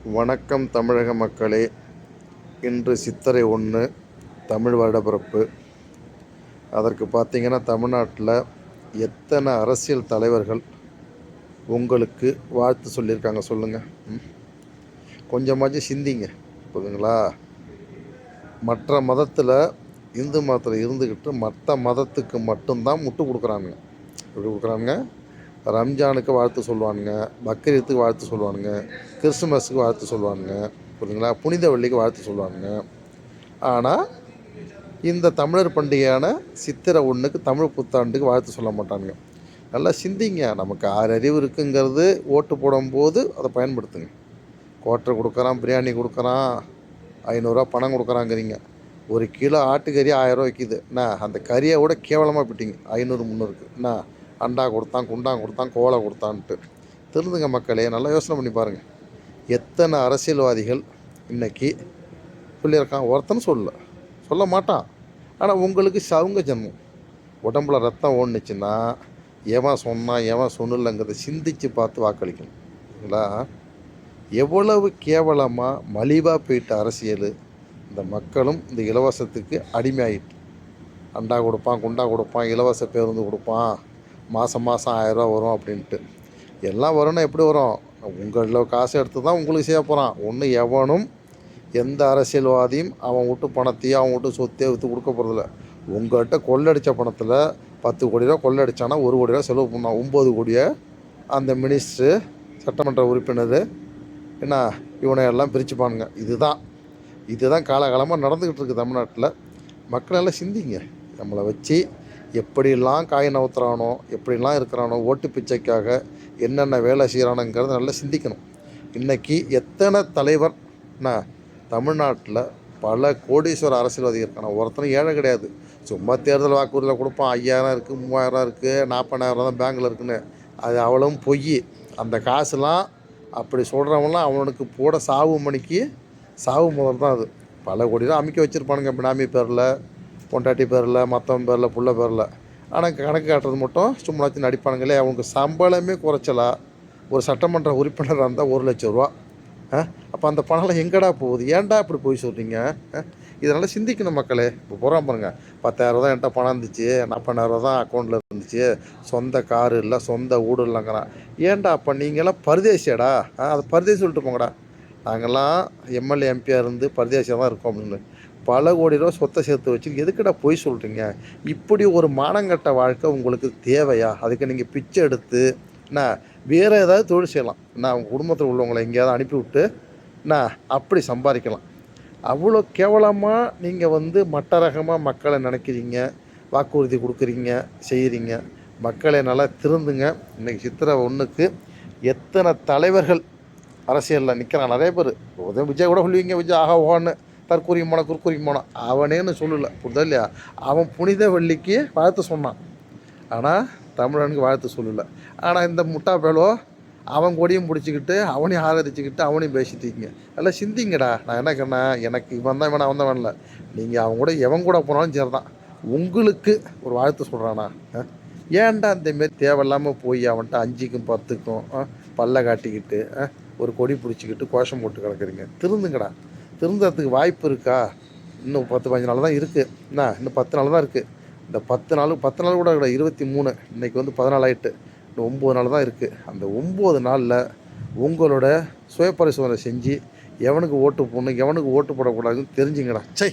வணக்கம் தமிழக மக்களே. இன்று சித்திரை 1 தமிழ் வருடப்பிறப்பு. அதற்கு பார்த்தீங்கன்னா, தமிழ்நாட்டில் எத்தனை அரசியல் தலைவர்கள் உங்களுக்கு வாழ்த்து சொல்லியிருக்காங்க சொல்லுங்கள். கொஞ்சமாச்சும் சிந்திங்க, புரியுதுங்களா? மற்ற மதத்தில், இந்து மதத்தில் இருந்துக்கிட்டு மற்ற மதத்துக்கு மட்டும்தான் முட்டு கொடுக்குறானுங்க. எப்படி கொடுக்குறானுங்க? ரம்ஜானுக்கு வாழ்த்து சொல்லுவானுங்க, பக்ரீத்துக்கு வாழ்த்து சொல்லுவானுங்க, கிறிஸ்துமஸுக்கு வாழ்த்து சொல்லுவானுங்க, புரியுதுங்களா? புனித வெள்ளிக்கு வாழ்த்து சொல்லுவானுங்க. ஆனால் இந்த தமிழர் பண்டிகையான சித்திரை 1க்கு தமிழ் புத்தாண்டுக்கு வாழ்த்து சொல்ல மாட்டானுங்க. நல்லா சிந்திங்க. நமக்கு 6 அறிவு இருக்குங்கிறது ஓட்டு போடும்போது அதை பயன்படுத்துங்க. கோட்டை கொடுக்குறான், பிரியாணி கொடுக்குறான், 500 பணம் கொடுக்குறாங்கிறீங்க. 1 கிலோ ஆட்டுக்கறி 1000 விற்கிது. அந்த கறியை விட கேவலமாக போயிட்டீங்க. 500 300க்கு அண்டா கொடுத்தான், குண்டான் கொடுத்தான், கோலை கொடுத்தான்ட்டு. திருந்துங்க மக்களே, நல்லா யோசனை பண்ணி பாருங்கள். எத்தனை அரசியல்வாதிகள் இன்றைக்கி சொல்லியிருக்கான்? ஒருத்தனும் சொல்ல மாட்டான். ஆனால் உங்களுக்கு சவுங்க ஜன்மம். உடம்புல ரத்தம் ஓடுனுச்சுன்னா எவன் சொன்னான் எவன் சொன்னலைங்கிறத சிந்தித்து பார்த்து வாக்களிக்கணும். இல்லைங்களா? எவ்வளவு கேவலமாக மலிவாக போயிட்ட அரசியல். இந்த மக்களும் இந்த இலவசத்துக்கு அடிமையாயிட்டு. அண்டா கொடுப்பான், குண்டா கொடுப்பான், இலவச பேருந்து கொடுப்பான், மாதம் 1000 ரூபா வரும் அப்படின்ட்டு. எல்லாம் வரும்னா எப்படி வரும்? உங்களில் காசு எடுத்து தான் உங்களுக்கு செய்ய போகிறான். ஒன்று எவனும் எந்த அரசியல்வாதியும் அவன் விட்டு பணத்தையும் அவன் விட்டு சொத்தையும் விற்று கொடுக்க போகிறதில்ல. உங்கள்கிட்ட கொள்ளடித்த பணத்தில் 10 கோடி ரூபா கொள்ளடிச்சானா 1 கோடி ரூபா செலவு பண்ணான். 9 கோடியை அந்த மினிஸ்ட்ரு, சட்டமன்ற உறுப்பினர், இவனை எல்லாம் பிரிச்சுப்பானுங்க. இதுதான் காலகாலமாக நடந்துக்கிட்டு இருக்குது தமிழ்நாட்டில். மக்கள் எல்லாம் சிந்திங்க. நம்மளை வச்சு எப்படிலாம் காய் நவுத்துறானோ, எப்படிலாம் இருக்கிறானோ, ஓட்டு பிச்சைக்காக என்னென்ன வேலை செய்கிறானுங்கிறத நல்லா சிந்திக்கணும். இன்றைக்கி எத்தனை தலைவர் தமிழ்நாட்டில் பல கோடீஸ்வர அரசியல்வாதி இருக்கான. ஒருத்தனும் ஏழை கிடையாது. சும்மா தேர்தல் வாக்குறுதியில் கொடுப்பான். 5000 இருக்குது, 3000 இருக்குது, 40,000 தான் பேங்கில் இருக்குன்னு. அது அவ்வளவும் பொய். அந்த காசுலாம் அப்படி சொல்கிறவங்களாம் அவனுக்கு போட சாவு முதல் தான். அது பல கோடி தான் அமைக்க வச்சுருப்பானுங்க. பினாமி பேரில், பொண்டாட்டி பேரில், மற்றவன் பேரில், புள்ள பேரில். ஆனால் கணக்கு காட்டுறது மட்டும் சும்மாச்சு நடிப்பானுங்களே. அவனுக்கு சம்பளமே குறைச்சலா. ஒரு சட்டமன்ற உறுப்பினராக இருந்தால் 1 லட்சம் ரூபா. அப்போ அந்த பணம்லாம் எங்கடா போகுது? ஏன்டா இப்படி போய் சொல்கிறீங்க? இதனால் சிந்திக்கணும் மக்களே. இப்போ போகிறான் பாருங்கள், 10,000 தான் என்கிட்ட பணம் இருந்துச்சு, 40,000 தான் அக்கௌண்ட்டில் இருந்துச்சு, சொந்த காரு இல்லை, சொந்த வீடு இல்லைங்கிறான். ஏன்டா அப்போ நீங்களாம் பரதேசியாடா? அதை பரதேசி சொல்லிட்டு போங்கடா. நாங்கள்லாம் எம்எல்ஏ எம்பியாக இருந்து பரதேசியாக தான் இருக்கோம் அப்படின்னு பல கோடி ரூபா சொத்தை சேர்த்து வச்சு எதுக்கிட்ட போய் சொல்கிறீங்க? இப்படி ஒரு மானங்கட்ட வாழ்க்கை உங்களுக்கு தேவையா? அதுக்கு நீங்கள் பிச்சை எடுத்து வேறு ஏதாவது தொழில் செய்யலாம். உங்கள் குடும்பத்தில் உள்ளவங்களை எங்கேயாவது அனுப்பிவிட்டு அப்படி சம்பாதிக்கலாம். அவ்வளோ கேவலமாக நீங்கள் மட்ட ரகமாக மக்களை நினைக்கிறீங்க, வாக்குறுதி கொடுக்குறீங்க, செய்கிறீங்க. மக்களை நல்லா திருந்துங்க. இன்றைக்கி சித்திரை 1க்கு எத்தனை தலைவர்கள் அரசியலில் நிற்கிறான். நிறைய பேர். விஜய் கூட சொல்லுவீங்க, விஜய் ஆகா ஓன்னு தற்கூரியம் போனான், குறுக்குரியம் போனான். அவனேன்னு சொல்லலை, புரிதா இல்லையா? அவன் புனித வெள்ளிக்கு வாழ்த்து சொன்னான், ஆனால் தமிழனுக்கு வாழ்த்து சொல்லலை. ஆனால் இந்த முட்டா பேலோ அவன் கொடியும் பிடிச்சிக்கிட்டு அவனையும் ஆதரிச்சுக்கிட்டு அவனையும் பேசிட்டீங்க. எல்லாம் சிந்திங்கடா. நான் என்ன சொன்னேன்? எனக்கு இவன் தான் வேணாம், அவன் தான் வேணல. நீங்கள் அவன் கூட எவன் கூட போனாலும் சரி தான், உங்களுக்கு ஒரு வாழ்த்து சொல்கிறானா? ஏன்டா இந்தமாரி தேவையில்லாமல் போய் அவன்கிட்ட 5க்கும் 10க்கும் பல்ல காட்டிக்கிட்டு ஒரு கொடி பிடிச்சிக்கிட்டு கோஷம் போட்டு கிடக்குறீங்க? திருந்துங்கடா. திருந்துறதுக்கு வாய்ப்பு இருக்கா? இன்னும் 10-15 நாள் தான் இருக்குது. இன்னும் 10 நாள் தான் இருக்குது. இந்த 10 நாள் கூட கிடையாது, 23. இன்றைக்கி 14 ஆகிட்டு. இன்னும் 9 நாள் தான் இருக்குது. அந்த 9 நாளில் உங்களோட சுய பரிசோதனை செஞ்சு எவனுக்கு ஓட்டு போடணும், எவனுக்கு ஓட்டு போடக்கூடாதுன்னு தெரிஞ்சுங்கடா. சை.